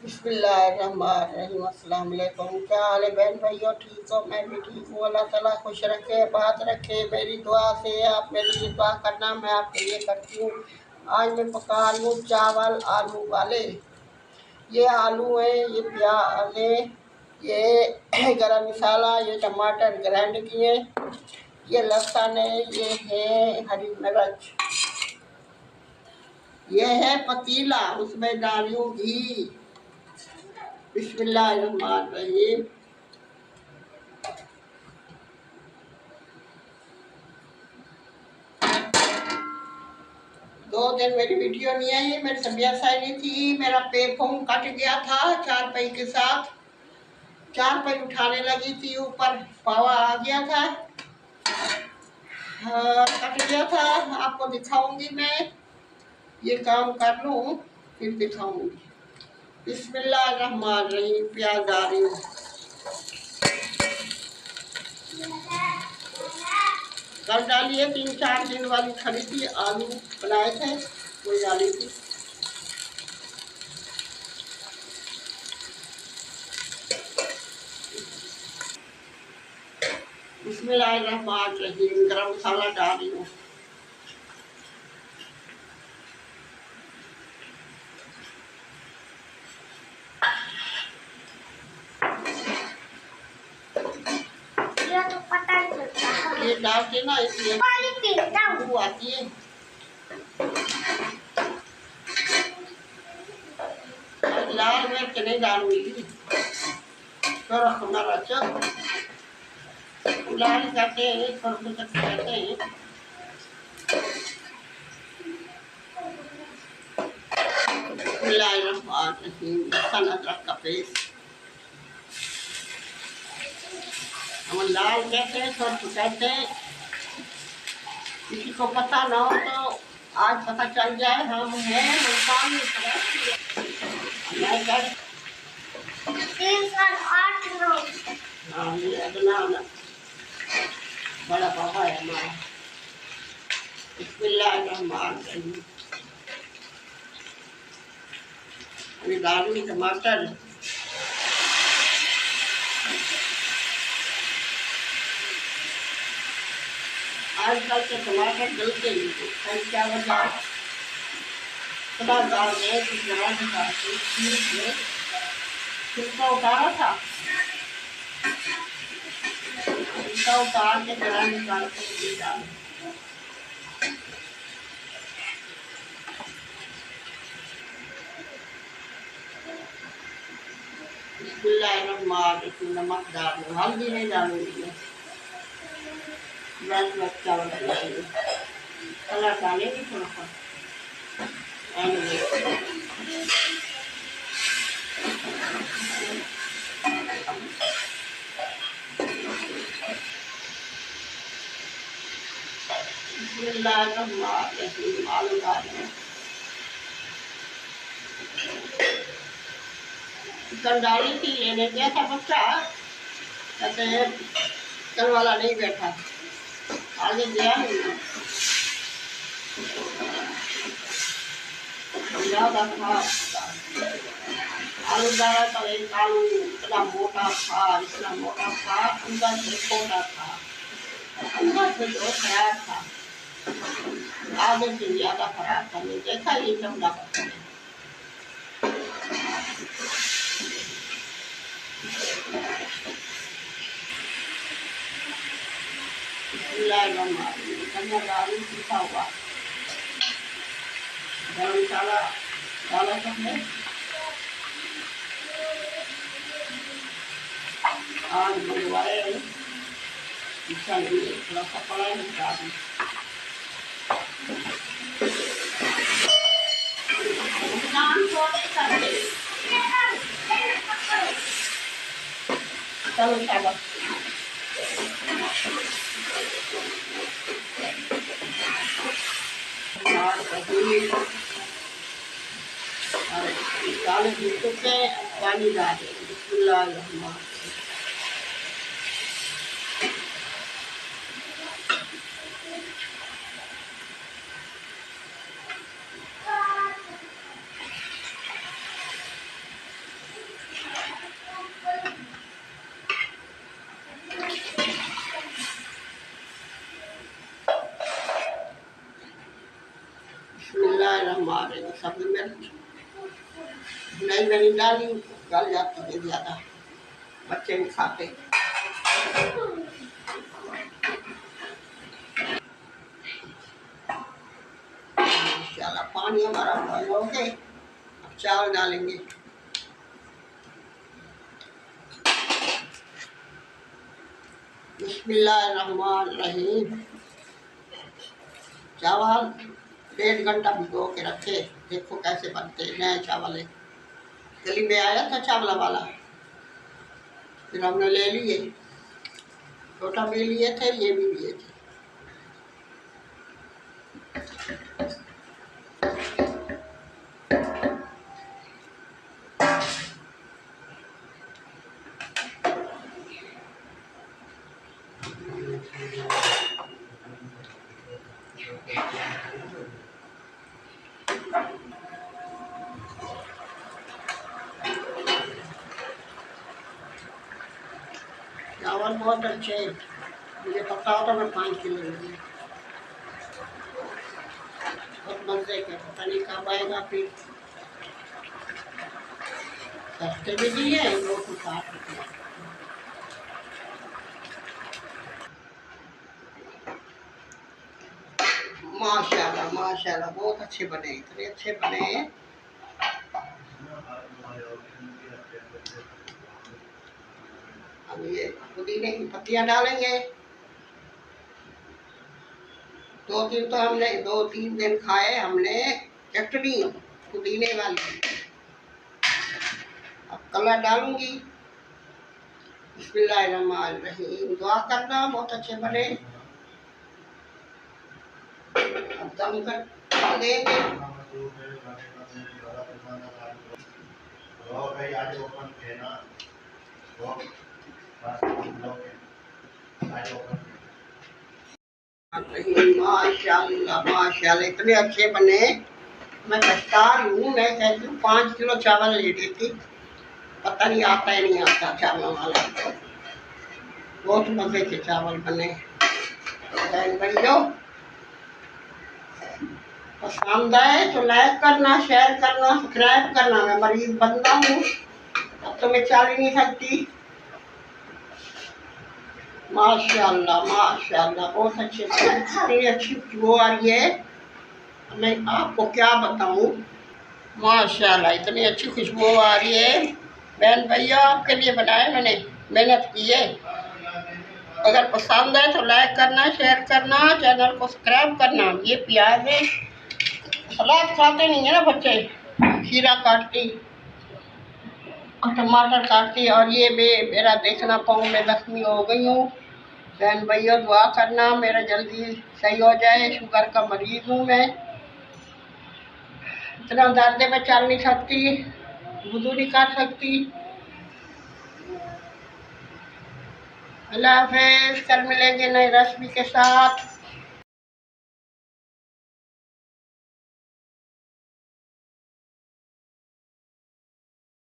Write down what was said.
बिस्मिल्लाहिर्रहमानिर्रहीम। अस्सलाम वालेकुम। क्या हाल है बहन भाइयों? ठीक हो? मैं भी ठीक हूँ। अल्लाह ताला खुश रखे, बात रखे। मेरी दुआ से आप मेरे लिए दुआ करना, मैं आपके लिए करती हूँ। आज मैं पका लूँ चावल आलू वाले। ये आलू है, ये प्याज है, ये गरम मसाला, ये टमाटर ग्राइंड किए, ये लहसुन है, ये है हरी मिर्च, ये है पतीला, उसमें डालूँ घी। बिस्मिल्लाहिर्रहमानिर्रहीम। दो दिन मेरी वीडियो नहीं आई, मेरी तबीयत सही नहीं थी, मेरा पेट कट गया था चारपाई के साथ। चारपाई उठाने लगी थी, ऊपर पावा आ गया था, कट गया था। आपको दिखाऊंगी मैं, ये काम कर लूँ फिर दिखाऊंगी। बिस्मिल्लाहिर्रहमानिर्रहीम। प्याज डाल रही हूँ। कल डाली है, 3-4 दिन वाली खड़ी थी, आलू बनाए थे, वो डाली थी। बिस्मिल्लाहिर्रहमानिर्रहीम। गरम मसाला डाल रही हूँ। ये डाल के ना, इसलिए वो आती है। लाल मिर्च नहीं डालूंगी, तो रखना अच्छा लाल करते हैं, करते हैं। अदरक का पेस्ट हम लाल कहते हैं, सरसों कहते हैं। किसी को पता ना हो तो आज पता चल जाए, हम हैं मुल्तान में। 3 साल 8 हाँ, ये अदना बड़ा पापा है हमारा। बिस्मिल्लाहिर्रहमानिर्रहीम। अभी डालूंगी टमाटर। आजकल के टमाटर गलते नहीं, कल क्या वजह दाल में छिलका उतारा था, छिलका उतार के गला निकाल के डाल। नमक डाल, हल्दी नहीं डालूंगी, बस चावल डालेंगे, कलर डालेंगे थोड़ा सा। आलू डालेंगे। चिकन डाली थी, लेने गया था बच्चा, कहते कल वाला नहीं बैठा, आगे गया नहीं, ज़्यादा था। आलू डाला तो एक आलू इतना मोटा था, अंदर से छोटा था, अंदर से तो खराब था, आगे से ज़्यादा खराब था। मैं देखा ये चमड़ा पड़ता है। आलू सूखा हुआ, गरम मसाला डाला सबने, आज बुधवार थोड़ा सा पड़ा है। चलो बिस्मिल्लाहिर्रहमानिर्रहीम। और दालें भून चुके हैं, पानी डाल देंगे। बिस्मिल्लाहिर्रहमानिर्रहीम। बिस्मिल्लाहिर्रहमानिर्रहीम। सब्जी मिर्च नहीं मैंने डाली, गल जाती है ज़्यादा, बच्चे नहीं खाते। इंशाल्लाह पानी हमारा बॉयल हो गया, अब चावल डालेंगे। बिस्मिल्लाहिर्रहमानिर्रहीम। चावल 1.5 घंटा भिगो के रखे, देखो कैसे बनते हैं नए चावल है। गली में आया था चावल वाला, फिर हमने ले लिए, छोटा भी लिए थे, ये भी लिए थे। चावल बहुत अच्छे, मुझे पता होता मैं 5 किलो लूँगी। बहुत मज़े के, पता नहीं कब आएगा फिर। सस्ते भी दिए, 260 रुपये। माशाल्लाह माशाल्लाह बहुत अच्छे बने, इतने अच्छे बने। अब ये पुदीने की पत्तियां डालेंगे। 2 दिन तो हमने 2-3 दिन खाए हमने चटनी पुदीने वाली। अब कलर डालूंगी। बिस्मिल्लाहिर्रहमानिर्रहीम। दुआ करना बहुत अच्छे बने। अब दम कर देंगे। माशाल्लाह माशाल्लाह इतने अच्छे बने, मैं पछता रही हूँ। मैं कहती हूँ 5 किलो चावल ले लेती, पता नहीं आता है नहीं आता चावल वाला। बहुत मज़े के चावल बने। बहन भाइयों पसंद आए तो लाइक करना, शेयर करना, सब्सक्राइब करना। मैं मरीज बंदा हूँ, अब तो मैं चल ही नहीं सकती। माशाल्लाह माशाल्लाह बहुत अच्छे, इतनी अच्छी खुशबू आ रही है, मैं आपको क्या बताऊँ। माशाल्लाह इतनी अच्छी खुशबू आ रही है। बहन भैया आपके लिए बनाए मैंने, मेहनत की है। अगर पसंद है तो लाइक करना, शेयर करना, चैनल को सब्सक्राइब करना। ये प्याज है, सलाद खाते नहीं है ना बच्चे, खीरा काटती और टमाटर काटती, और ये मेरा देखना पाऊँ मैं जख्मी हो गई हूँ। बहन भैया दुआ करना मेरा जल्दी सही हो जाए, शुगर का मरीज हूँ मैं। इतना दर्द में चल नहीं सकती, वुज़ू नहीं कर सकती। अल्लाह हाफ़िज़, कल मिलेंगे नई रेसिपी के साथ।